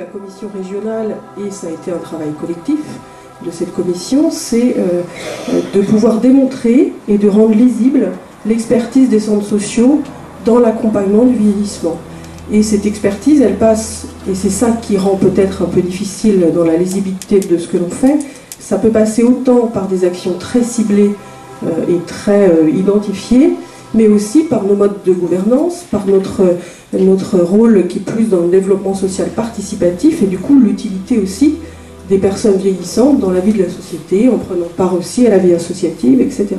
commission régionale, et ça a été un travail collectif de cette commission, c'est de pouvoir démontrer et de rendre lisible l'expertise des centres sociaux dans l'accompagnement du vieillissement. Et cette expertise, elle passe, et c'est ça qui rend peut-être un peu difficile dans la lisibilité de ce que l'on fait, ça peut passer autant par des actions très ciblées et très identifiées, mais aussi par nos modes de gouvernance, par notre rôle qui est plus dans le développement social participatif, et du coup l'utilité aussi des personnes vieillissantes dans la vie de la société, en prenant part aussi à la vie associative, etc.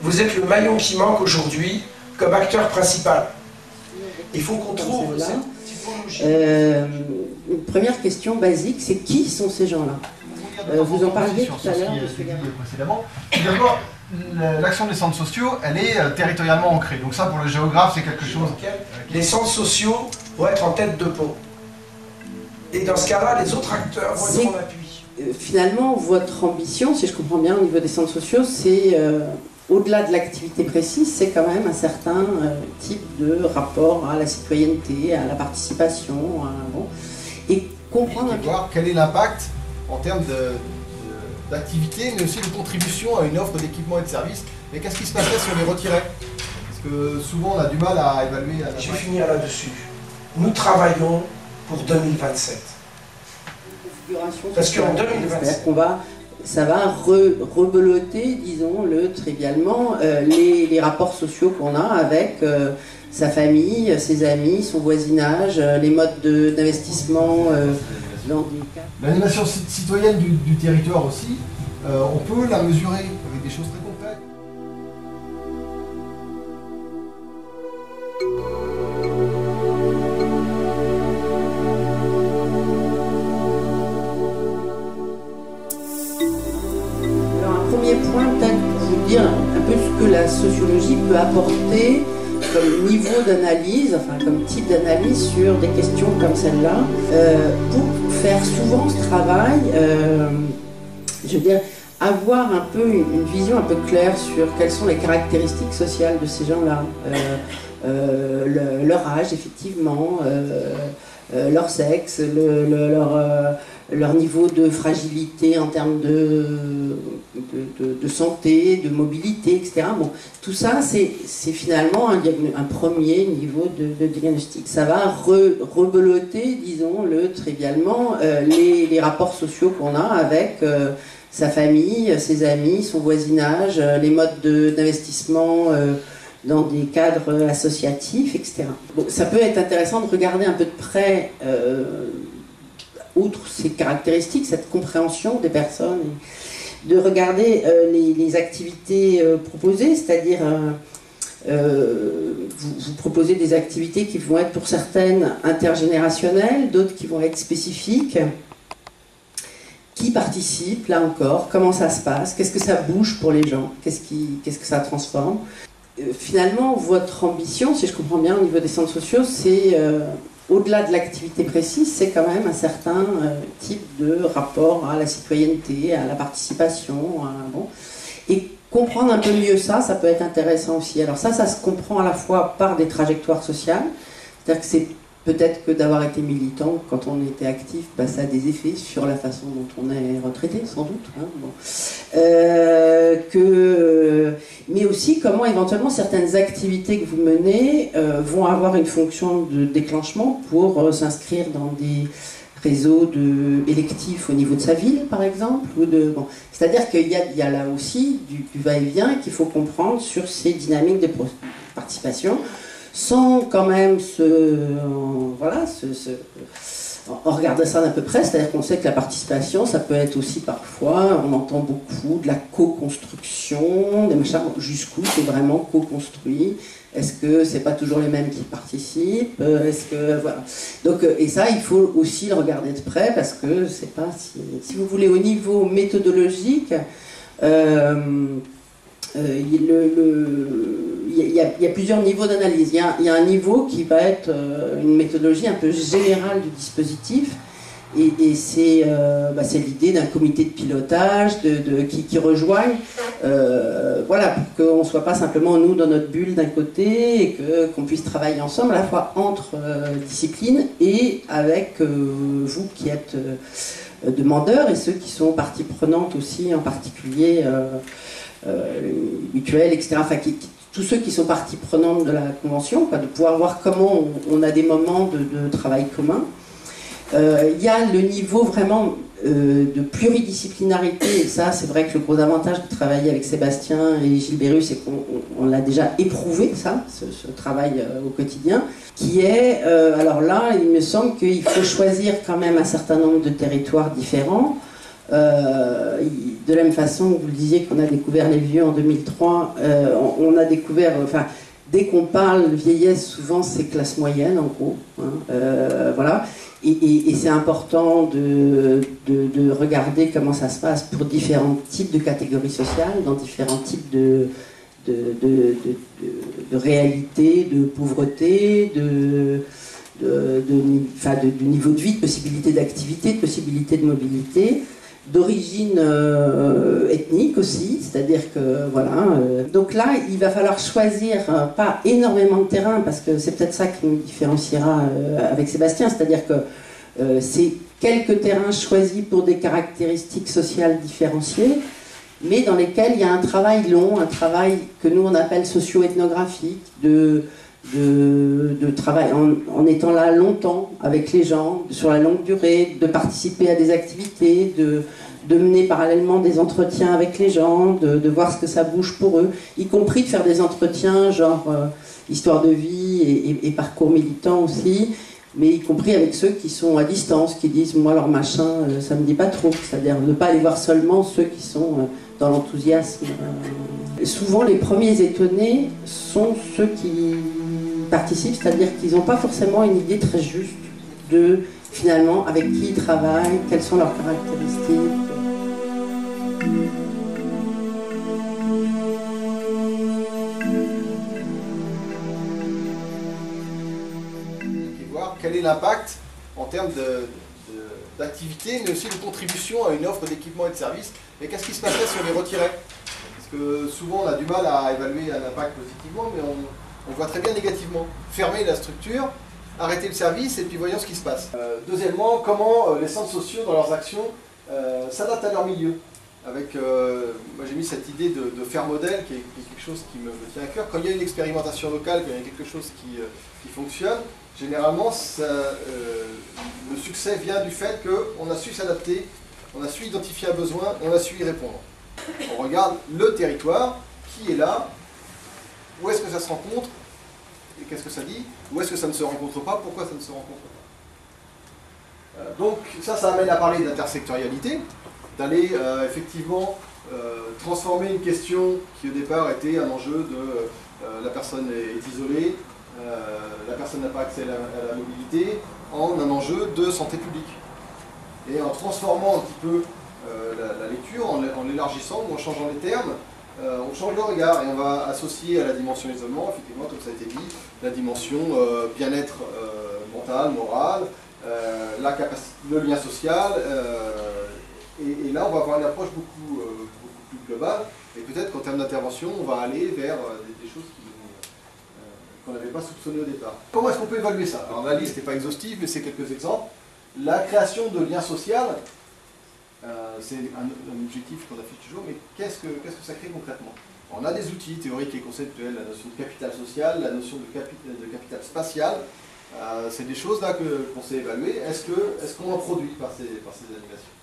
Vous êtes le maillon qui manque aujourd'hui comme acteur principal. Il faut qu'on trouve cette typologie. Une première question basique, c'est qui sont ces gens-là? Vous en parliez tout à l'heure, précédemment. D'abord, l'action des centres sociaux, elle est territorialement ancrée. Donc ça, pour le géographe, c'est quelque chose... Les centres sociaux vont être en tête de pont. Et dans ce cas-là, les autres acteurs vont être en appui. Finalement, votre ambition, si je comprends bien, au niveau des centres sociaux, c'est... au-delà de l'activité précise, c'est quand même un certain type de rapport à la citoyenneté, à la participation, bon, et comprendre... Et voir quel est l'impact en termes d'activité, mais aussi de contribution à une offre d'équipement et de services. Mais qu'est-ce qui se passerait si on les retirait? Parce que souvent, on a du mal à évaluer... Je vais finir là-dessus. Nous travaillons pour 2027. Parce qu'en 2027... Ça va rebeloter, disons-le trivialement, les rapports sociaux qu'on a avec sa famille, ses amis, son voisinage, les modes d'investissement dans des cas. L'animation citoyenne du territoire aussi, on peut la mesurer avec des choses très concrètes. Point peut-être pour vous dire un peu ce que la sociologie peut apporter comme niveau d'analyse, enfin comme type d'analyse sur des questions comme celle-là, pour faire souvent ce travail, je veux dire, avoir un peu une vision un peu claire sur quelles sont les caractéristiques sociales de ces gens-là, leur âge effectivement, leur sexe, leur niveau de fragilité en termes de santé, de mobilité, etc. Bon, tout ça, c'est finalement un premier niveau de diagnostic. Ça va rebeloter, disons-le trivialement, les rapports sociaux qu'on a avec sa famille, ses amis, son voisinage, les modes d'investissement dans des cadres associatifs, etc. Bon, ça peut être intéressant de regarder un peu de près outre ces caractéristiques, cette compréhension des personnes, de regarder les activités proposées, c'est-à-dire vous proposez des activités qui vont être pour certaines intergénérationnelles, d'autres qui vont être spécifiques. Qui participe, là encore, comment ça se passe, qu'est-ce que ça bouge pour les gens, qu'est-ce que ça transforme. Finalement, votre ambition, si je comprends bien au niveau des centres sociaux, c'est... au-delà de l'activité précise, c'est quand même un certain type de rapport à la citoyenneté, à la participation, bon. Et comprendre un peu mieux ça peut être intéressant aussi. Alors ça se comprend à la fois par des trajectoires sociales, c'est-à-dire que c'est peut-être que d'avoir été militant quand on était actif, ça a des effets sur la façon dont on est retraité, sans doute. Hein, bon. Mais aussi comment éventuellement certaines activités que vous menez vont avoir une fonction de déclenchement pour s'inscrire dans des réseaux électifs au niveau de sa ville, par exemple. Bon. C'est-à-dire qu'il y a là aussi du va-et-vient qu'il faut comprendre sur ces dynamiques de participation, sans quand même on regarde ça d'un peu près, c'est-à-dire qu'on sait que la participation, ça peut être aussi parfois, on entend beaucoup de la co-construction, des machins, jusqu'où c'est vraiment co-construit, est-ce que c'est pas toujours les mêmes qui participent, est-ce que, voilà. Donc, et ça, il faut aussi le regarder de près, parce que c'est pas, si vous voulez, au niveau méthodologique, il y a plusieurs niveaux d'analyse. Il y a un niveau qui va être une méthodologie un peu générale du dispositif, Et c'est l'idée d'un comité de pilotage qui rejoigne, voilà, pour qu'on ne soit pas simplement nous dans notre bulle d'un côté et qu'on puisse travailler ensemble à la fois entre disciplines et avec vous qui êtes demandeurs et ceux qui sont partie prenante aussi, en particulier mutuelles, etc. Enfin, tous ceux qui sont partie prenante de la convention, quoi, de pouvoir voir comment on a des moments de travail commun. Il y a le niveau vraiment de pluridisciplinarité, et ça c'est vrai que le gros avantage de travailler avec Sébastien et Gilles Berru, c'est qu'on l'a déjà éprouvé, ça, ce travail au quotidien, qui est, alors là, il me semble qu'il faut choisir quand même un certain nombre de territoires différents. De la même façon que vous le disiez qu'on a découvert les vieux en 2003, on a découvert, enfin, dès qu'on parle de vieillesse, souvent c'est classe moyenne en gros, hein, voilà. Et c'est important de regarder comment ça se passe pour différents types de catégories sociales, dans différents types de réalités, de pauvreté, de niveau de vie, de possibilités d'activité, de possibilités de mobilité, d'origine ethnique aussi, c'est-à-dire que voilà. Donc là, il va falloir choisir pas énormément de terrain, parce que c'est peut-être ça qui nous différenciera avec Sébastien, c'est-à-dire que c'est quelques terrains choisis pour des caractéristiques sociales différenciées, mais dans lesquels il y a un travail long, un travail que nous on appelle socio-ethnographique, de travail en étant là longtemps avec les gens, sur la longue durée, de participer à des activités, de mener parallèlement des entretiens avec les gens, de voir ce que ça bouge pour eux, y compris de faire des entretiens genre histoire de vie et parcours militant aussi, mais y compris avec ceux qui sont à distance, qui disent moi leur machin ça me dit pas trop, c'est-à-dire ne pas aller voir seulement ceux qui sont dans l'enthousiasme. Souvent les premiers étonnés sont ceux qui participent, c'est-à-dire qu'ils n'ont pas forcément une idée très juste de finalement avec qui ils travaillent, quelles sont leurs caractéristiques. Et voir quel est l'impact en termes d'activité, mais aussi de contribution à une offre d'équipement et de services. Et qu'est-ce qui se passerait si on les retirait? Parce que souvent on a du mal à évaluer un impact positivement, mais on voit très bien négativement. Fermer la structure, arrêter le service et puis voyons ce qui se passe. Deuxièmement, comment les centres sociaux dans leurs actions s'adaptent à leur milieu. Avec, moi j'ai mis cette idée de faire modèle qui est quelque chose qui me tient à cœur. Quand il y a une expérimentation locale, quand il y a quelque chose qui fonctionne, généralement le succès vient du fait qu'on a su s'adapter, on a su identifier un besoin, on a su y répondre. On regarde le territoire, qui est là, où est-ce que ça se rencontre, et qu'est-ce que ça dit, où est-ce que ça ne se rencontre pas, pourquoi ça ne se rencontre pas. Donc ça amène à parler d'intersectorialité, d'aller effectivement transformer une question qui au départ était un enjeu de la personne est isolée, la personne n'a pas accès à la mobilité, en un enjeu de santé publique. Et en transformant un petit peu la lecture, en l'élargissant ou en changeant les termes, on change le regard et on va associer à la dimension isolement, effectivement, comme ça a été dit, la dimension bien-être mental, moral, le lien social, et là on va avoir une approche beaucoup plus globale, et peut-être qu'en termes d'intervention, on va aller vers des choses qu'on n'avait pas soupçonnées au départ. Comment est-ce qu'on peut évaluer ça? Alors la liste n'est pas exhaustive, mais c'est quelques exemples. La création de liens sociaux, c'est un objectif qu'on affiche toujours, mais qu'est-ce que ça crée concrètement? On a des outils théoriques et conceptuels, la notion de capital social, la notion de capital spatial, c'est des choses là qu'on sait évaluer. Est-ce qu'on en produit par ces animations?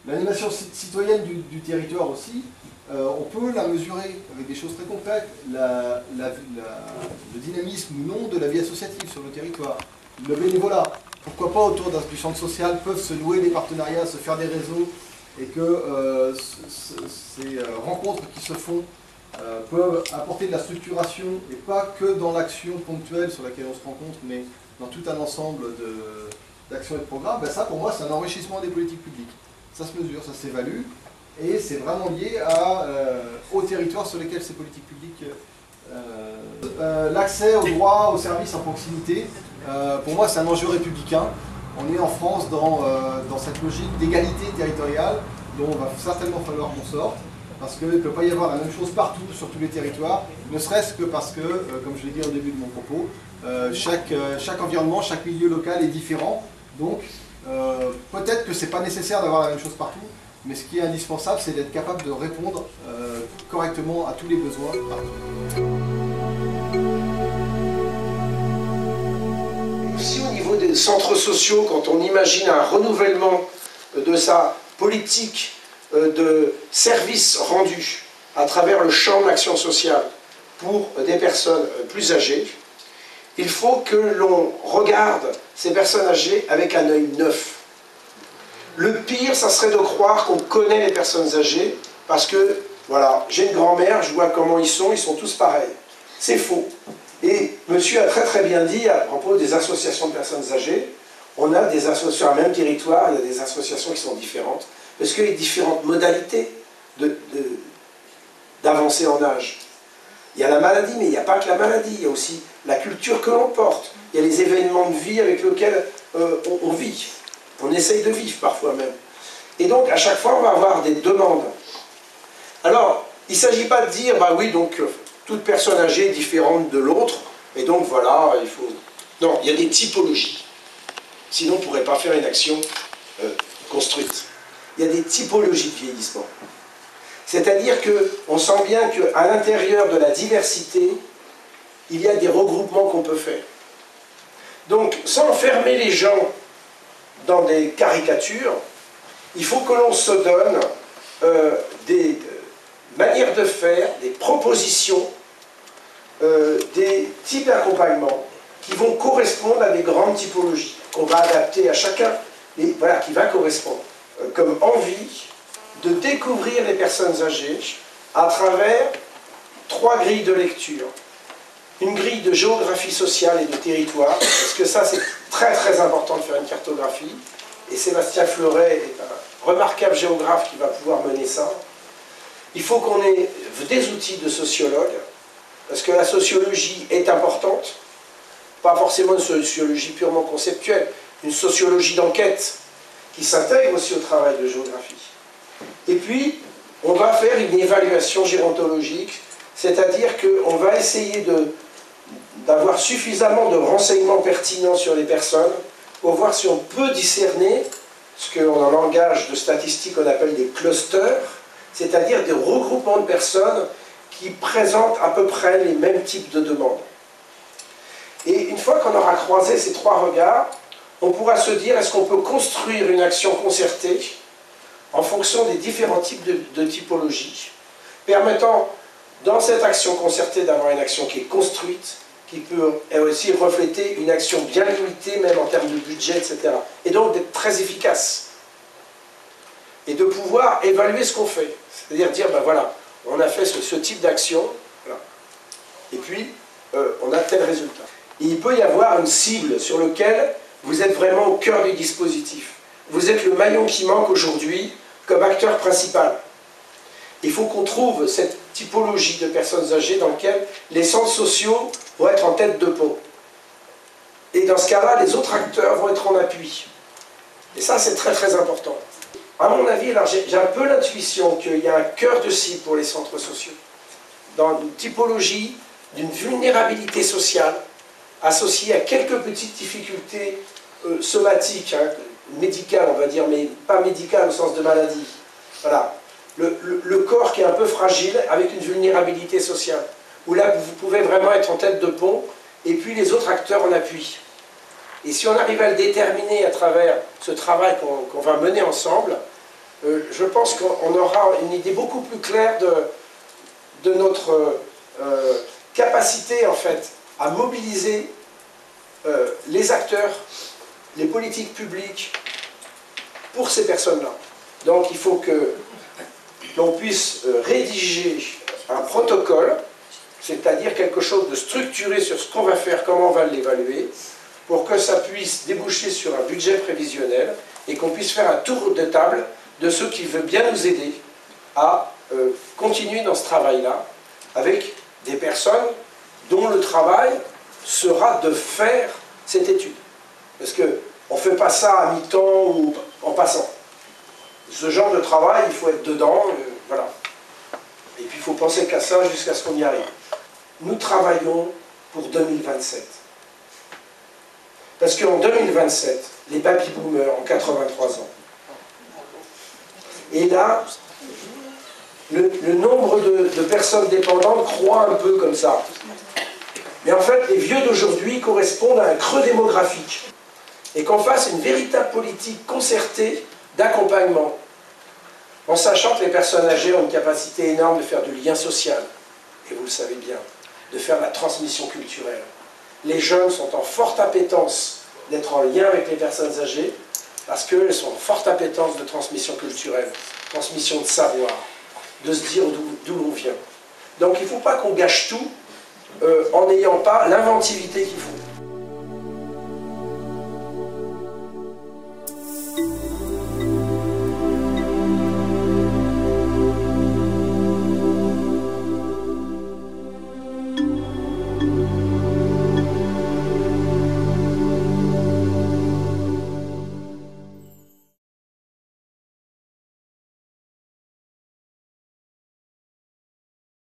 L'animation citoyenne du territoire aussi, on peut la mesurer avec des choses très concrètes, le dynamisme ou non de la vie associative sur le territoire, le bénévolat. Pourquoi pas autour du centre social peuvent se nouer des partenariats, se faire des réseaux, et que ces rencontres qui se font peuvent apporter de la structuration, et pas que dans l'action ponctuelle sur laquelle on se rencontre, mais dans tout un ensemble d'actions et de programmes. Ben ça pour moi c'est un enrichissement des politiques publiques. Ça se mesure, ça s'évalue, et c'est vraiment lié aux territoires sur lesquels ces politiques publiques... l'accès aux droits, aux services en proximité, pour moi c'est un enjeu républicain. on est en France dans cette logique d'égalité territoriale dont il va certainement falloir qu'on sorte, parce qu'il ne peut pas y avoir la même chose partout, sur tous les territoires, ne serait-ce que parce que, comme je l'ai dit au début de mon propos, chaque environnement, chaque milieu local est différent, donc peut-être que ce n'est pas nécessaire d'avoir la même chose partout, mais ce qui est indispensable, c'est d'être capable de répondre correctement à tous les besoins partout. Aussi au niveau des centres sociaux, quand on imagine un renouvellement de sa politique de services rendus à travers le champ de l'action sociale pour des personnes plus âgées, il faut que l'on regarde ces personnes âgées avec un œil neuf. Le pire, ça serait de croire qu'on connaît les personnes âgées, parce que, voilà, j'ai une grand-mère, je vois comment ils sont tous pareils. C'est faux. Et monsieur a très très bien dit, à propos des associations de personnes âgées, on a des associations, sur un même territoire, il y a des associations qui sont différentes, parce qu'il y a différentes modalités d'avancer en âge. Il y a la maladie, mais il n'y a pas que la maladie, il y a aussi la culture que l'on porte, il y a les événements de vie avec lesquels on vit. On essaye de vivre parfois même. Et donc, à chaque fois, on va avoir des demandes. Alors, il ne s'agit pas de dire, bah oui, donc, toute personne âgée est différente de l'autre, et donc, voilà, il faut... Non, il y a des typologies. Sinon, on ne pourrait pas faire une action construite. Il y a des typologies de vieillissement. C'est-à-dire qu'on sent bien qu'à l'intérieur de la diversité, il y a des regroupements qu'on peut faire. Donc, sans enfermer les gens dans des caricatures, il faut que l'on se donne des manières de faire, des propositions, des types d'accompagnement qui vont correspondre à des grandes typologies, qu'on va adapter à chacun, et voilà, qui va correspondre comme envie de découvrir les personnes âgées à travers 3 grilles de lecture. Une grille de géographie sociale et de territoire, parce que ça c'est très très important de faire une cartographie, et Sébastien Fleuret est un remarquable géographe qui va pouvoir mener ça. Il faut qu'on ait des outils de sociologue, parce que la sociologie est importante, pas forcément une sociologie purement conceptuelle, une sociologie d'enquête qui s'intègre aussi au travail de géographie. Et puis, on va faire une évaluation gérontologique, c'est-à-dire qu'on va essayer d'avoir suffisamment de renseignements pertinents sur les personnes pour voir si on peut discerner ce qu'en langage de statistique on appelle des clusters, c'est-à-dire des regroupements de personnes qui présentent à peu près les mêmes types de demandes. Et une fois qu'on aura croisé ces 3 regards, on pourra se dire, est-ce qu'on peut construire une action concertée en fonction des différents types de typologies, permettant dans cette action concertée d'avoir une action qui est construite, qui peut aussi refléter une action bien limitée, même en termes de budget, etc. Et donc d'être très efficace. Et de pouvoir évaluer ce qu'on fait. C'est-à-dire dire, ben voilà, on a fait ce type d'action, voilà. Et puis on a tel résultat. Et il peut y avoir une cible sur laquelle vous êtes vraiment au cœur du dispositif. Vous êtes le maillon qui manque aujourd'hui comme acteur principal. Il faut qu'on trouve cette typologie de personnes âgées dans laquelle les centres sociaux vont être en tête de pont. Et dans ce cas-là, les autres acteurs vont être en appui. Et ça, c'est très très important. À mon avis, alors j'ai un peu l'intuition qu'il y a un cœur de cible pour les centres sociaux. Dans une typologie d'une vulnérabilité sociale associée à quelques petites difficultés somatiques, hein, médicales on va dire, mais pas médicales au sens de maladie. Voilà. Le corps qui est un peu fragile avec une vulnérabilité sociale. Où là, vous pouvez vraiment être en tête de pont, et puis les autres acteurs en appui. Et si on arrive à le déterminer à travers ce travail qu'on va mener ensemble, je pense qu'on aura une idée beaucoup plus claire de notre capacité, en fait, à mobiliser les acteurs, les politiques publiques pour ces personnes-là. Donc il faut que l'on puisse rédiger un protocole, c'est-à-dire quelque chose de structuré sur ce qu'on va faire, comment on va l'évaluer, pour que ça puisse déboucher sur un budget prévisionnel et qu'on puisse faire un tour de table de ceux qui veulent bien nous aider à continuer dans ce travail-là avec des personnes dont le travail sera de faire cette étude. Parce que On ne fait pas ça à mi-temps ou en passant. Ce genre de travail, il faut être dedans, voilà. Et puis il faut penser qu'à ça jusqu'à ce qu'on y arrive. Nous travaillons pour 2027. Parce qu'en 2027, les baby-boomers ont 83 ans. Et là, le nombre de personnes dépendantes croît un peu comme ça. Mais en fait, les vieux d'aujourd'hui correspondent à un creux démographique. Et qu'on fasse une véritable politique concertée d'accompagnement, en sachant que les personnes âgées ont une capacité énorme de faire du lien social, et vous le savez bien, de faire de la transmission culturelle. Les jeunes sont en forte appétence d'être en lien avec les personnes âgées, parce qu'elles sont en forte appétence de transmission culturelle, transmission de savoir, de se dire d'où l'on vient. Donc il ne faut pas qu'on gâche tout en n'ayant pas l'inventivité qu'il faut.